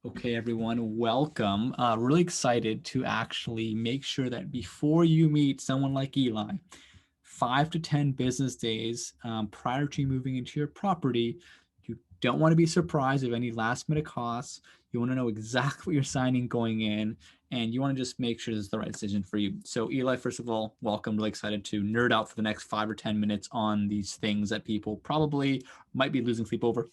Okay, everyone, welcome. Really excited to actually make sure that before you meet someone like Eli, 5 to 10 business days prior to you moving into your property, you don't want to be surprised of any last minute costs. You want to know exactly what you're signing going in, and you want to just make sure this is the right decision for you. So, Eli, first of all, welcome. Really excited to nerd out for the next 5 or 10 minutes on these things that people probably might be losing sleep over.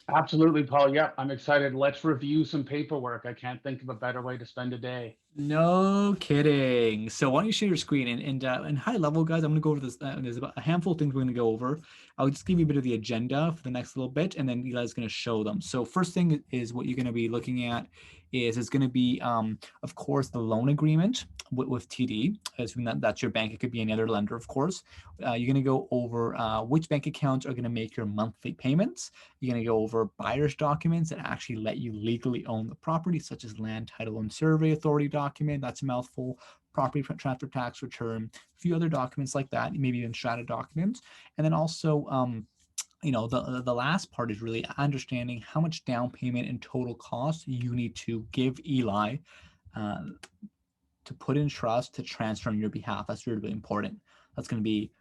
Absolutely, Paul. Yep, I'm excited. Let's review some paperwork. I can't think of a better way to spend a day. No kidding. So why don't you share your screen and high level, guys? I'm going to go over this. There's about a handful of things we're going to go over. I'll just give you a bit of the agenda for the next little bit, and then Eli's going to show them. So first thing is what you're going to be looking at is it's going to be, of course, the loan agreement with TD. Assuming that's your bank. It could be any other lender, of course. You're going to go over which bank accounts are going to make your monthly payments. You're going to go over buyer's documents that actually let you legally own the property, such as land title and survey authority document. That's a mouthful. Property transfer tax return, a few other documents like that, maybe even strata documents. And then also, the last part is really understanding how much down payment and total cost you need to give Eli uh, to put in trust to transfer on your behalf. That's really, really important. That's going to be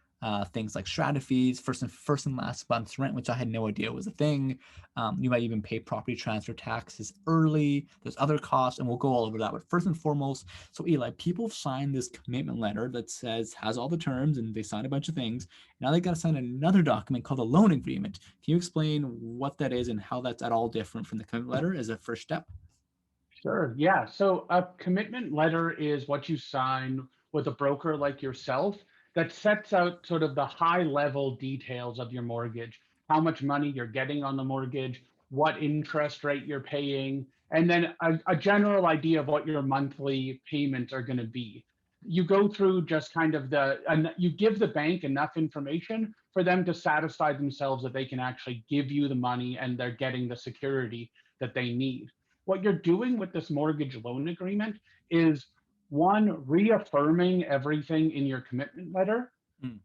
things like strata fees, first and last month's rent, which I had no idea was a thing. You might even pay property transfer taxes early. There's other costs, and we'll go all over that. But first and foremost, so Eli, people sign this commitment letter that has all the terms, and they sign a bunch of things. Now they got to sign another document called a loan agreement. Can you explain what that is and how that's at all different from the commitment letter as a first step? Sure. Yeah. So a commitment letter is what you sign with a broker like yourself that sets out sort of the high level details of your mortgage, how much money you're getting on the mortgage, what interest rate you're paying, and then a general idea of what your monthly payments are going to be. You go through just kind of and you give the bank enough information for them to satisfy themselves that they can actually give you the money and they're getting the security that they need. What you're doing with this mortgage loan agreement is one, reaffirming everything in your commitment letter, Mm,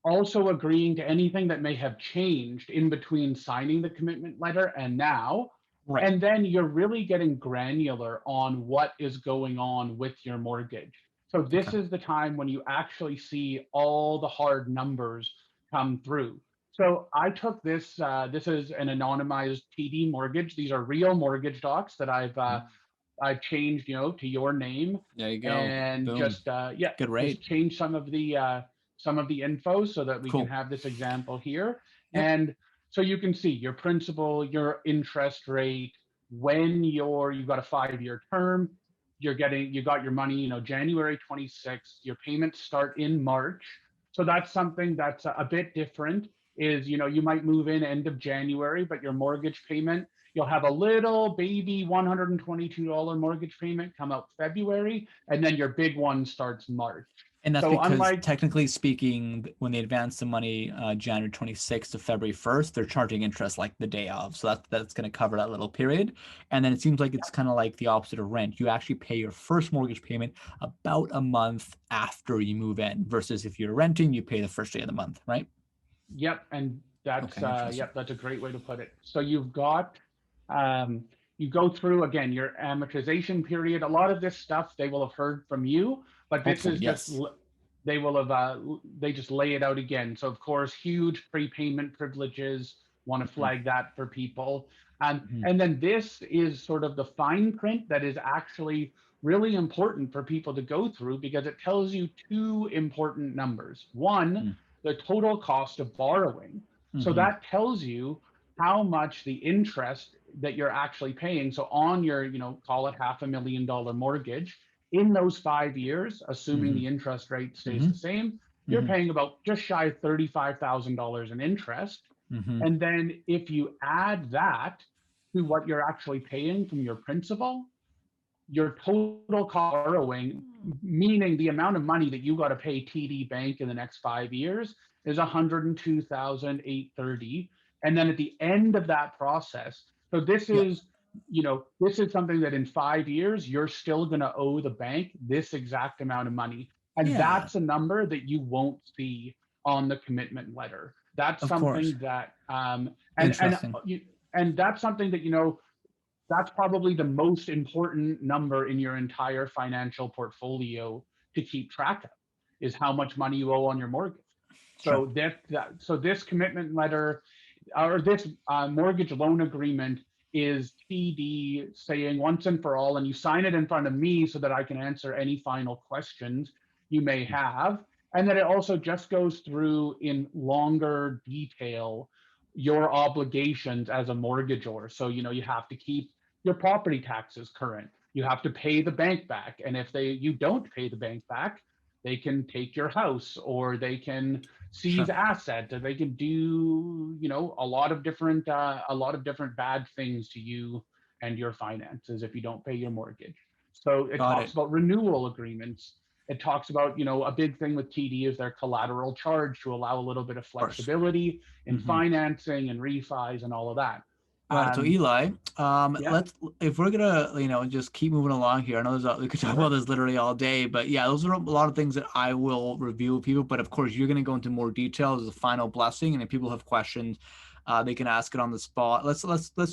also agreeing to anything that may have changed in between signing the commitment letter and now. right. And then you're really getting granular on what is going on with your mortgage. So Okay. this is the time when you actually see all the hard numbers come through. So I took this. This is an anonymized TD mortgage. These are real mortgage docs that Mm, I've changed, to your name, there you go. and Boom. just yeah, Good just rate. change some of the info so that we can Cool. have this example here. Yep. And so you can see your principal, your interest rate, when you've got a 5-year term, you got your money, January 26th, your payments start in March. So that's something that's a bit different is, you might move in end of January, but your mortgage payment, you'll have a little baby $122 mortgage payment come out February, and then your big one starts March. And that's So because unlike technically speaking, when they advance the money January 26th to February 1st, they're charging interest like the day of. So that's going to cover that little period. And then it seems like it's kind of like the opposite of rent. You actually pay your first mortgage payment about a month after you move in versus if you're renting, you pay the first day of the month, right? Yep, and that's Okay, interesting. yep, that's a great way to put it. So um, you go through again your amortization period. A lot of this stuff they will have heard from you, but this Hopefully, is just yes. they will have they just lay it out again. So of course, huge prepayment privileges. Want to Mhm, flag that for people. mhm, And then this is sort of the fine print that is actually really important for people to go through because it tells you two important numbers. One, mhm, the total cost of borrowing. So mhm, that tells you how much the interest that you're actually paying. So on your, call it $500,000 mortgage, in those 5 years, assuming mhm, the interest rate stays the mhm, same, you're mhm, paying about just shy of $35,000 in interest. mhm. And then if you add that to what you're actually paying from your principal, your total borrowing, meaning the amount of money that you got to pay TD Bank in the next 5 years, is 102,830. And then at the end of that process, so Yep. this is something that in 5 years you're still going to owe the bank this exact amount of money, and Yeah, that's a number that you won't see on the commitment letter. That's of course. something that Interesting. and that's something that that's probably the most important number in your entire financial portfolio to keep track of, is how much money you owe on your mortgage. Sure. So so this commitment letter, or this mortgage loan agreement, is TD saying once and for all, and you sign it in front of me so that I can answer any final questions you may have. And then it also just goes through in longer detail your obligations as a mortgagor. So, you have to keep your property taxes current. You have to pay the bank back. And if you don't pay the bank back, they can take your house, or they can seize Sure. assets, or they can do, a lot of different bad things to you and your finances if you don't pay your mortgage. So it Got talks it. about renewal agreements. It talks about, a big thing with TD is their collateral charge, to allow a little bit of Of course. flexibility in Hmm. financing and refis and all of that. Got it. So Um, Eli, yeah, let's if we're gonna just keep moving along here. I know we could talk about sure, this literally all day, but yeah, those are a lot of things that I will review with people. But of course, you're gonna go into more detail as a final blessing, and if people have questions, they can ask it on the spot. Let's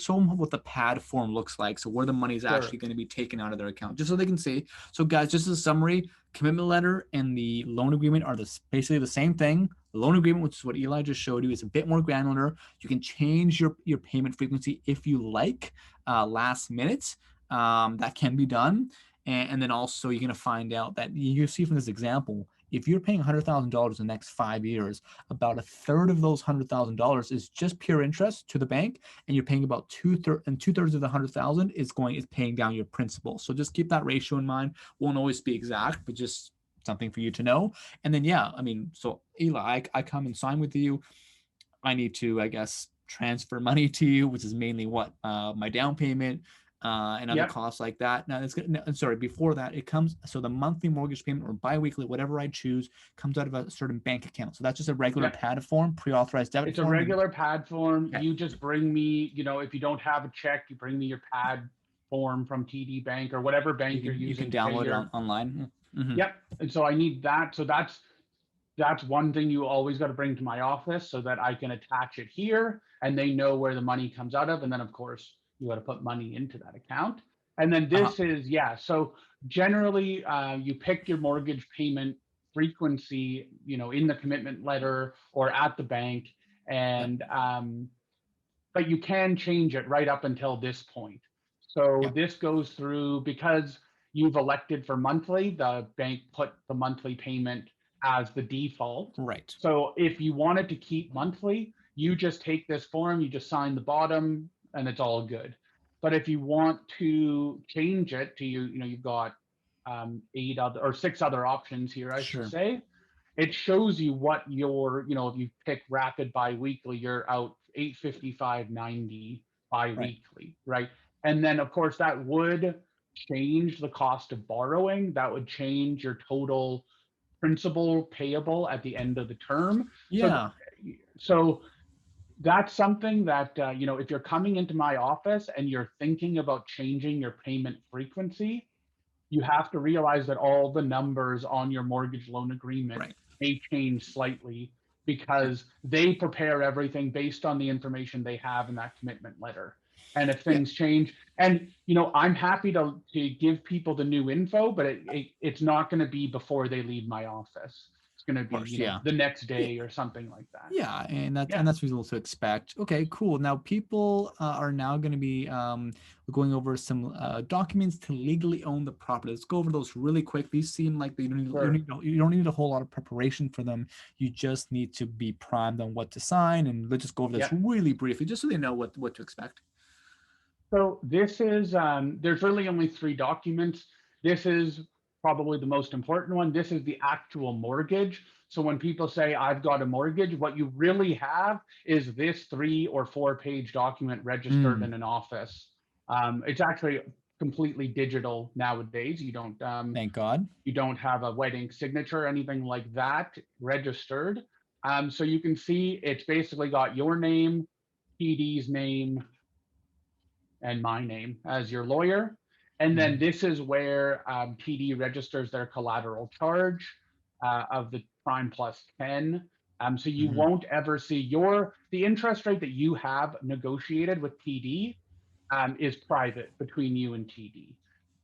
show them what the pad form looks like. So where the money is sure. actually going to be taken out of their account, just so they can see. So guys, just as a summary, commitment letter and the loan agreement are basically the same thing. The loan agreement, which is what Eli just showed you, is a bit more granular. You can change your payment frequency if you like, last minute. That can be done. And then also you're going to find out that you see from this example, if you're paying $100,000 in the next 5 years, about a third of those $100,000 is just pure interest to the bank, and you're paying about two-thirds of the 100,000 is paying down your principal. So just keep that ratio in mind. Won't always be exact, but just something for you to know. And then yeah, I mean, so Eli, I come and sign with you. I need to, I guess, transfer money to you, which is mainly what my down payment, and other Yep. costs like that. Now, sorry, before that, it comes, so the monthly mortgage payment or biweekly, whatever I choose, comes out of a certain bank account. So that's just a regular Yep. pad form, pre-authorized debit It's a form. And regular pad form. okay, You just bring me, if you don't have a check, you bring me your pad form from TD Bank or whatever you bank you're can using to pay download it your. online. Mm-hmm. Yep. And so I need that. So that's one thing you always got to bring to my office, so that I can attach it here and they know where the money comes out of. And then of course you got to put money into that account. And then Uh-huh. this is, yeah. So generally, you pick your mortgage payment frequency, in the commitment letter or at the bank. Yep. And but you can change it right up until this point. So Yep. this goes through, because you've elected for monthly, the bank put the monthly payment as the default. Right. So if you wanted to keep monthly, you just take this form, you just sign the bottom, and it's all good. But if you want to change it to you've got six other options here, I should Sure. say. It shows you what if you pick rapid biweekly, you're out 855.90 Right. biweekly, right? And then of course that would change the cost of borrowing. That would change your total principal payable at the end of the term. So, Yeah. so that's something that if you're coming into my office and you're thinking about changing your payment frequency, you have to realize that all the numbers on your mortgage loan agreement Right. may change slightly, Right. because they prepare everything based on the information they have in that commitment letter. And if Yeah. things change, and I'm happy to give people the new info, but it's not going to be before they leave my office. It's going to Of be, course. Yeah. the next day or something like that. Yeah, and Yeah, that's reasonable to expect. Okay, cool. Now people are now going to be going over some documents to legally own the property. Let's go over those really quick. These seem like sure. you don't need a whole lot of preparation for them. You just need to be primed on what to sign, and let's just go over this Yeah. really briefly, just so they know what to expect. So this is, there's really only three documents. This is probably the most important one. This is the actual mortgage. So when people say, I've got a mortgage, what you really have is this 3 or 4 page document registered Mm, in an office. It's actually completely digital nowadays. thank God. You don't have a wet ink signature or anything like that registered. So you can see it's basically got your name, PD's name, and my name as your lawyer. And then Mhm. this is where TD registers their collateral charge of the prime plus 10. So you Mhm. won't ever see the interest rate that you have negotiated with TD. is private between you and TD.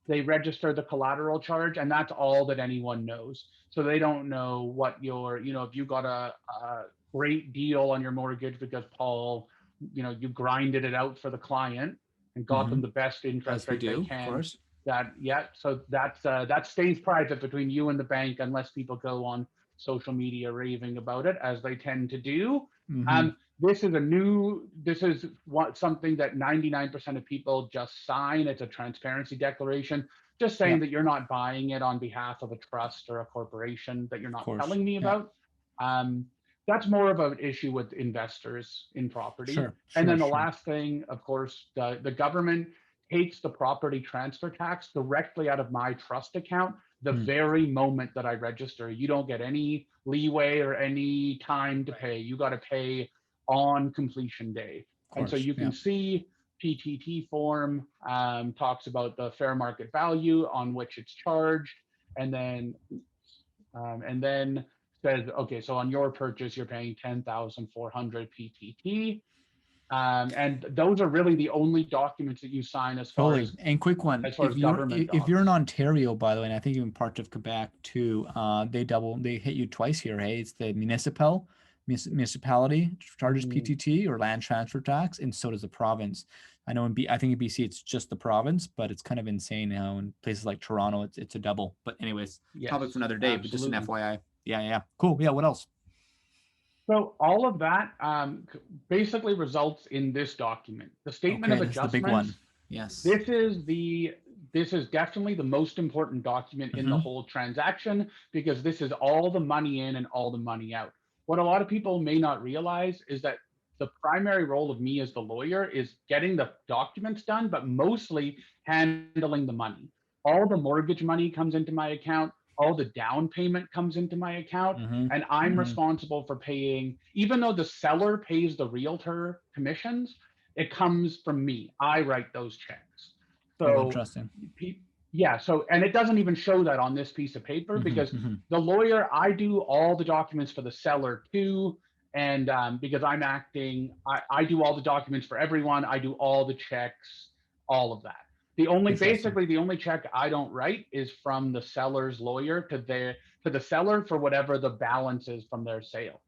They register the collateral charge, and that's all that anyone knows. So they don't know what your, if you got a great deal on your mortgage because Paul, you grinded it out for the client and got them the best interest As we rate they do, of can. course. So that stays private between you and the bank unless people go on social media raving about it, as they tend to do. This is something that 99% of people just sign. It's a transparency declaration, just saying that you're not buying it on behalf of a trust or a corporation that you're not telling me about. That's more of an issue with investors in property. And then the last thing, of course, the government takes the property transfer tax directly out of my trust account the very moment that I register. You don't get any leeway or any time to pay. You got to pay on completion day. And so you can see PTT form talks about the fair market value on which it's charged, and then says, okay, so on your purchase you're paying 10,400 PTT. And those are really the only documents that you sign as far as. And quick one, if you're in Ontario, by the way, and I think even part of Quebec too, they hit you twice here. Hey, it's the municipality charges PTT or land transfer tax, and so does the province. I know I think in BC it's just the province, but it's kind of insane how in places like Toronto it's a double. But anyways, topic for another day. But just an FYI. Yeah. Cool. Yeah. What else? So all of that basically results in this document, the statement of adjustments. The big one. Yes. This is definitely the most important document in the whole transaction, because this is all the money in and all the money out. What a lot of people may not realize is that the primary role of me as the lawyer is getting the documents done, but mostly handling the money. All the mortgage money comes into my account. All the down payment comes into my account, and I'm responsible for paying. Even though the seller pays the realtor commissions, it comes from me. I write those checks. So interesting. Yeah. So, and it doesn't even show that on this piece of paper, because the lawyer, I do all the documents for the seller too. And because I'm acting, I do all the documents for everyone. I do all the checks, all of that. The only check I don't write is from the seller's lawyer to the seller for whatever the balance is from their sale.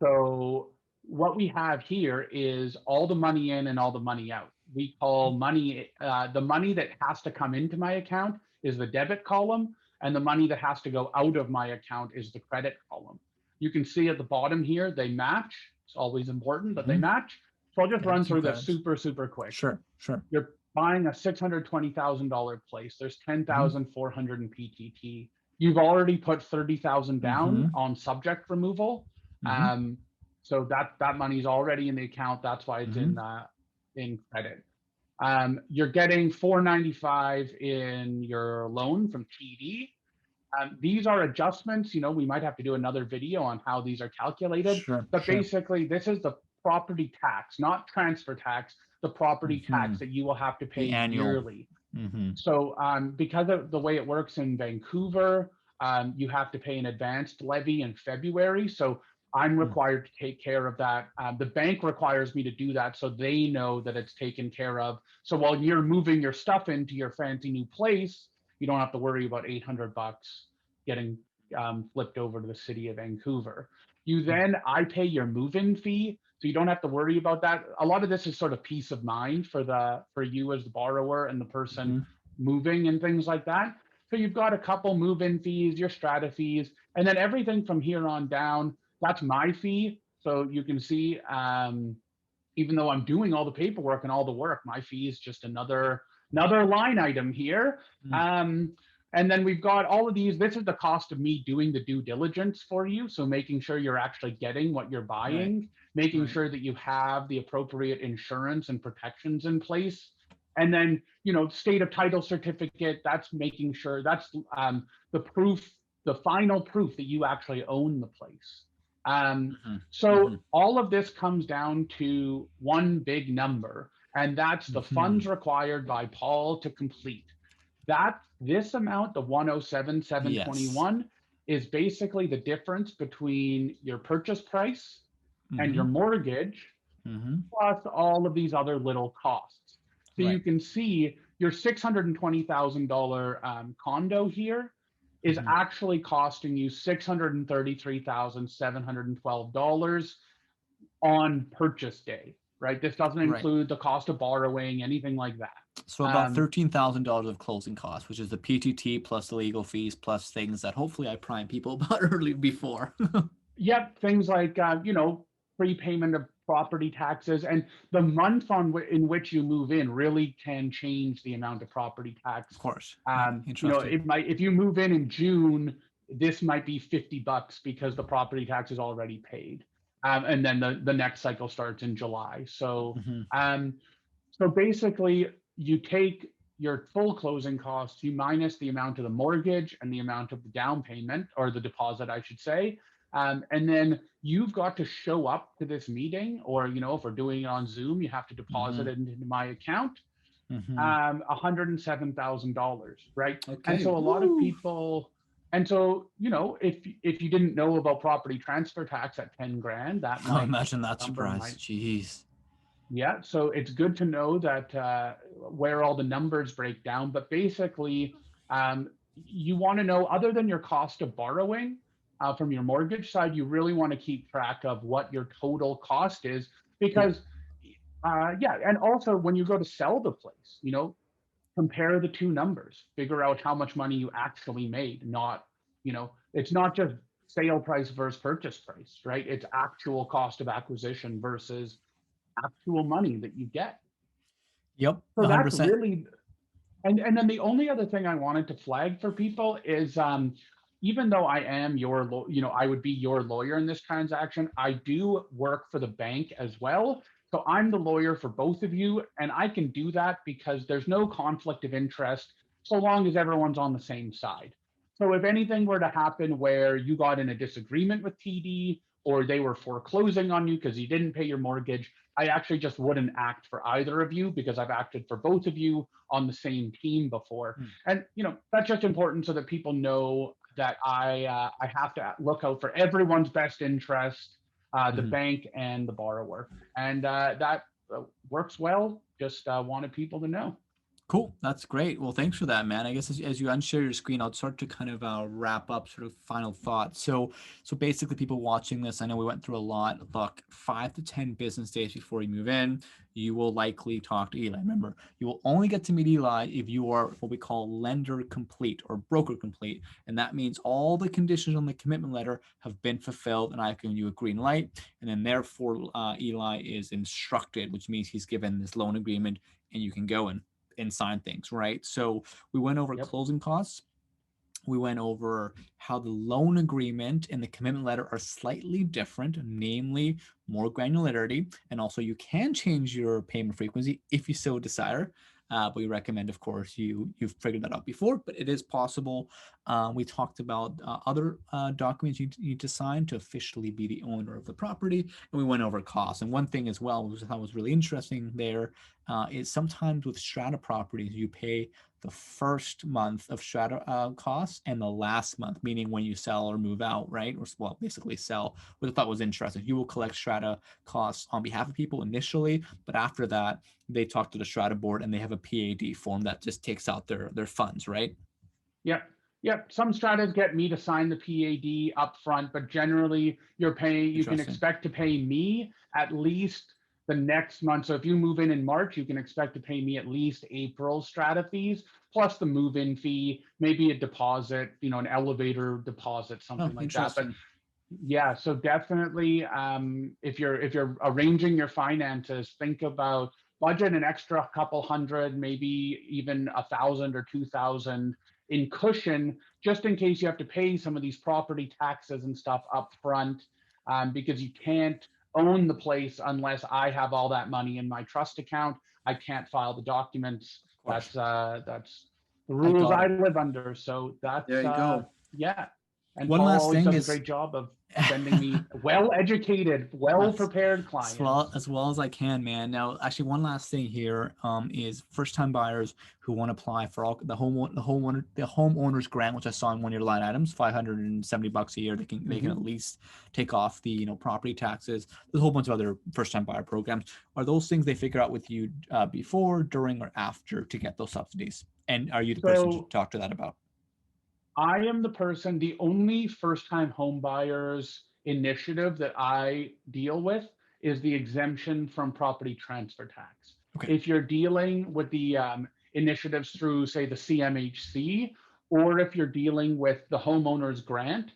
So what we have here is all the money in and all the money out. We call money, the money that has to come into my account is the debit column, and the money that has to go out of my account is the credit column. You can see at the bottom here, they match. It's always important that they match. So I'll just run through this super quick. Sure. You're buying a $620,000 place. There's 10,400 in PTT. You've already put 30,000 down on subject removal. So that money's already in the account. That's why it's in credit. You're getting $495 in your loan from TD. These are adjustments. We might have to do another video on how these are calculated. But basically, this is the property tax, not transfer tax, the property tax that you will have to pay yearly. So because of the way it works in Vancouver, you have to pay an advanced levy in February. So I'm required to take care of that. The bank requires me to do that so they know that it's taken care of. So while you're moving your stuff into your fancy new place, you don't have to worry about $800 getting flipped over to the city of Vancouver. I pay your move-in fee, so you don't have to worry about that. A lot of this is sort of peace of mind for you as the borrower and the person moving and things like that. So you've got a couple move-in fees, your strata fees, and then everything from here on down, that's my fee. So you can see, even though I'm doing all the paperwork and all the work, my fee is just another line item here. And then we've got all of these. This is the cost of me doing the due diligence for you. So making sure you're actually getting what you're buying, making sure that you have the appropriate insurance and protections in place. And then, state of title certificate, that's making sure that's the proof, the final proof that you actually own the place. So all of this comes down to one big number, and that's the funds required by Paul to complete. This amount, the 107,721, is basically the difference between your purchase price and your mortgage Mm-hmm. plus all of these other little costs. So you Right. can see your $620,000 condo here is Mm-hmm. actually costing you $633,712 on purchase day, right? This doesn't Right. include the cost of borrowing, anything like that. So about Um, $13,000 of closing costs, which is the PTT plus the legal fees plus things that hopefully I prime people about early before. Yep, things like prepayment of property taxes, and the month in which you move in really can change the amount of property Of tax. course. Yeah. Interesting. It might, if you move in June, this might be $50 because the property tax is already paid, and then the next cycle starts in July. Hmm. Um, so basically, you take your full closing costs, you minus the amount of the mortgage and the amount of the down payment or the deposit, I should say. And then you've got to show up to this meeting, or if we're doing it on Zoom, you have to deposit Hmm. it into my account. Hmm. $107,000, right? And Okay. so a lot of Woo. people, and so if you didn't know about property transfer tax at 10 grand, Imagine that number surprise. might Jeez. yeah, so it's good to know that where all the numbers break down. But basically, you want to know, other than your cost of borrowing from your mortgage side, you really want to keep track of what your total cost is, Cool. because yeah, and also when you go to sell the place, compare the two numbers, figure out how much money you actually made. Not, it's not just sale price versus purchase price, right? It's actual cost of acquisition versus actual money that you get. Yep. So that's 100%. really, and then the only other thing I wanted to flag for people is even though I am I would be your lawyer in this transaction, I do work for the bank as well. So I'm the lawyer for both of you, and I can do that because there's no conflict of interest so long as everyone's on the same side. So if anything were to happen where you got in a disagreement with TD or they were foreclosing on you because you didn't pay your mortgage, I actually just wouldn't act for either of you because I've acted for both of you on the same team before. And that's just important so that people know that I have to look out for everyone's best interest, the Mm-hmm. bank and the borrower, and that works well. Just wanted people to know. Cool. That's great. Well, thanks for that, man. I guess as you unshare your screen, I'll start to kind of wrap up sort of final thoughts. So basically, people watching this, I know we went through a lot. Look, 5 to 10 business days before you move in, you will likely talk to Eli. Remember, you will only get to meet Eli if you are what we call lender complete or broker complete, and that means all the conditions on the commitment letter have been fulfilled, and I've given you a green light, and then therefore Eli is instructed, which means he's given this loan agreement, and you can go and sign things, right? So we went over Yep. closing costs. We went over how the loan agreement and the commitment letter are slightly different, namely more granularity. And also, you can change your payment frequency if you so desire. But we recommend, of course, you've figured that out before, but it is possible. We talked about other documents you need to sign to officially be the owner of the property, and we went over costs. And one thing as well, which I thought was really interesting there, is sometimes with strata properties, you pay the first month of strata costs and the last month, meaning when you sell or move out, right? Or well, basically sell, which I thought was interesting. You will collect strata costs on behalf of people initially, but after that, they talk to the strata board and they have a PAD form that just takes out their funds, right? Yep. Yep. Some stratas get me to sign the PAD up front, but generally you can Interesting. expect to pay me at least the next month. So if you move in March, you can expect to pay me at least April strata fees, plus the move-in fee, maybe a deposit, an elevator deposit, Oh, something like that. But interesting. yeah, so definitely, if you're arranging your finances, think about budget an extra couple hundred, maybe even 1,000 or 2,000 in cushion, just in case you have to pay some of these property taxes and stuff up front, because you can't own the place unless I have all that money in my trust account. I can't file the documents. Of course. That's the I rules got I it. live under. So There that's you go. yeah. And One Paul last always thing does a is great job of sending me well-educated, Yes. well-prepared As well clients. as well as I can, man. Now, actually, one last thing here is first-time buyers who want to apply for all the homeowners grant, which I saw in one of your line items, $570 a year. They can at Mhm. least take off the property taxes. There's a whole bunch of other first-time buyer programs. Are those things they figure out with you before, during, or after to get those subsidies? And are you the person to So talk to that about? I am the person, the only first-time home buyers initiative that I deal with is the exemption from property transfer tax. Okay. If you're dealing with the initiatives through, say, the CMHC, or if you're dealing with the homeowners grant,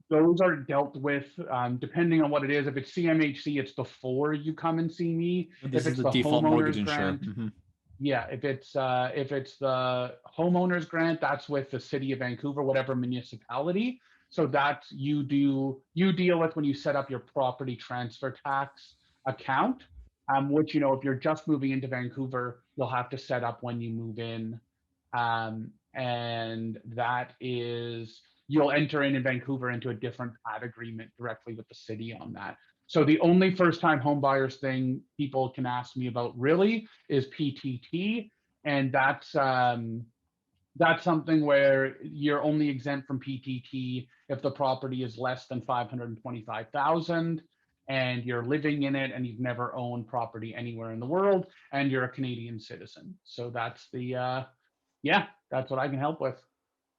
those are dealt with depending on what it is. If it's CMHC, it's before you come and see me. This If is it's the the default mortgage homeowners insurer. grant, yeah, if it's the homeowners grant, that's with the city of Vancouver, whatever municipality. So that's you deal with when you set up your property transfer tax account, which if you're just moving into Vancouver, you'll have to set up when you move in, and that is you'll enter in Vancouver into a different pad agreement directly with the city on that. So the only first time home buyers thing people can ask me about really is PTT, and that's something where you're only exempt from PTT if the property is less than 525,000 and you're living in it and you've never owned property anywhere in the world and you're a Canadian citizen. So that's the yeah, that's what I can help with.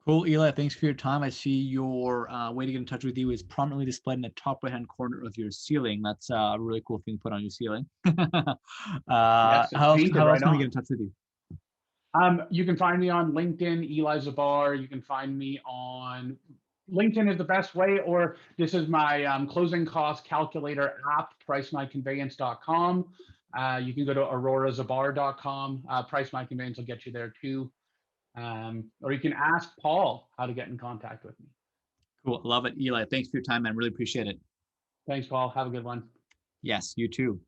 Cool, Eli. Thanks for your time. I see your way to get in touch with you is prominently displayed in the top right-hand corner of your ceiling. That's a really cool thing to put on your ceiling. Yes, it's How painted else right can we get in on. touch with you? You can find me on LinkedIn, Eli Zbar. You can find me on LinkedIn is the best way, or this is my closing cost calculator app, pricemyconveyance.com. You can go to aurorazabar.com. Price My Conveyance will get you there too. Or you can ask Paul how to get in contact with me. Cool. Love it, Eli. Thanks for your time, man. Really appreciate it. Thanks, Paul. Have a good one. Yes, you too.